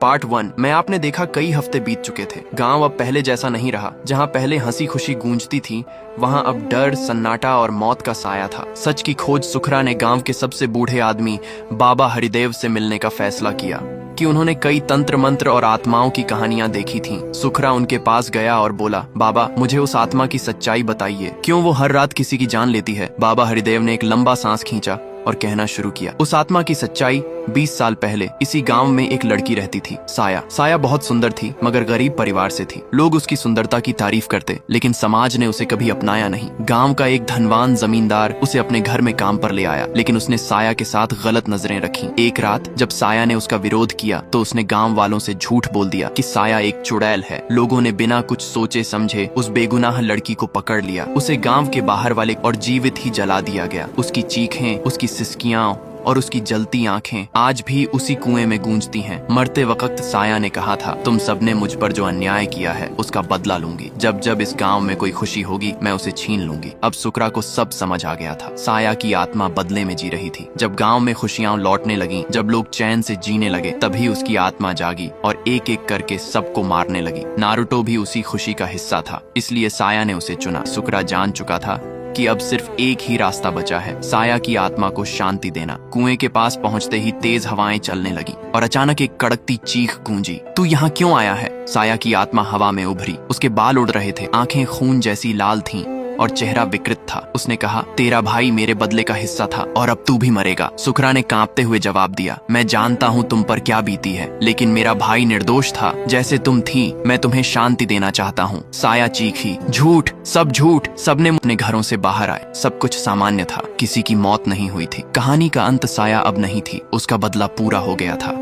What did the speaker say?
Part 1 में आपने देखा कई हफ्ते बीत चुके थे। गांव अब पहले जैसा नहीं रहा। जहां पहले हंसी खुशी गूंजती थी, वहां अब डर, सन्नाटा और मौत का साया था। सच की खोज सुखरा ने गांव के सबसे बूढ़े आदमी बाबा हरिदेव से मिलने का फैसला किया कि उन्होंने कई तंत्र मंत्र और आत्माओं की कहानियां देखी थीं। सुखरा उनके पास गया और बोला, बाबा मुझे उस आत्मा की सच्चाई बताइए, क्यों वो हर रात किसी की जान लेती है। बाबा हरिदेव ने एक लंबा सांस खींचा और कहना शुरू किया, उस आत्मा की सच्चाई 20 साल पहले इसी गांव में एक लड़की रहती थी, साया। साया बहुत सुंदर थी, मगर गरीब परिवार से थी। लोग उसकी सुंदरता की तारीफ करते, लेकिन समाज ने उसे कभी अपनाया नहीं। गांव का एक धनवान जमींदार उसे अपने घर में काम पर ले आया, लेकिन उसने साया के साथ गलत नजरें रखी। एक रात जब साया ने उसका विरोध किया तो उसने गांव वालों से झूठ बोल दिया कि साया एक चुड़ैल है। लोगों ने बिना कुछ सोचे समझे उस बेगुनाह लड़की को पकड़ लिया। उसे गांव के बाहर वाले और जीवित ही जला दिया गया। उसकी चीखें, उसकी सिसकियां और उसकी जलती आंखें आज भी उसी कुएं में गूंजती हैं। मरते वक्त साया ने कहा था, तुम सबने मुझ पर जो अन्याय किया है उसका बदला लूंगी। जब जब इस गांव में कोई खुशी होगी मैं उसे छीन लूंगी। अब सुकरा को सब समझ आ गया था। साया की आत्मा बदले में जी रही थी। जब गांव में खुशियां लौटने लगी, जब लोग चैन से जीने लगे, तभी उसकी आत्मा जागी और एक एक करके सबको मारने लगी। नारुतो भी उसी खुशी का हिस्सा था, इसलिए साया ने उसे चुना। सुकरा जान चुका था कि अब सिर्फ एक ही रास्ता बचा है, साया की आत्मा को शांति देना। कुएं के पास पहुंचते ही तेज हवाएं चलने लगी और अचानक एक कड़कती चीख गूंजी, तू यहाँ क्यों आया है? साया की आत्मा हवा में उभरी। उसके बाल उड़ रहे थे, आंखें खून जैसी लाल थीं और चेहरा विकृत था। उसने कहा, तेरा भाई मेरे बदले का हिस्सा था और अब तू भी मरेगा। सुखरा ने कांपते हुए जवाब दिया, मैं जानता हूँ तुम पर क्या बीती है, लेकिन मेरा भाई निर्दोष था। जैसे तुम थी, मैं तुम्हें शांति देना चाहता हूँ। साया चीखी, झूठ, सब झूठ। सबने अपने घरों से बाहर आए। सब कुछ सामान्य था, किसी की मौत नहीं हुई थी। कहानी का अंत साया अब नहीं थी, उसका बदला पूरा हो गया था।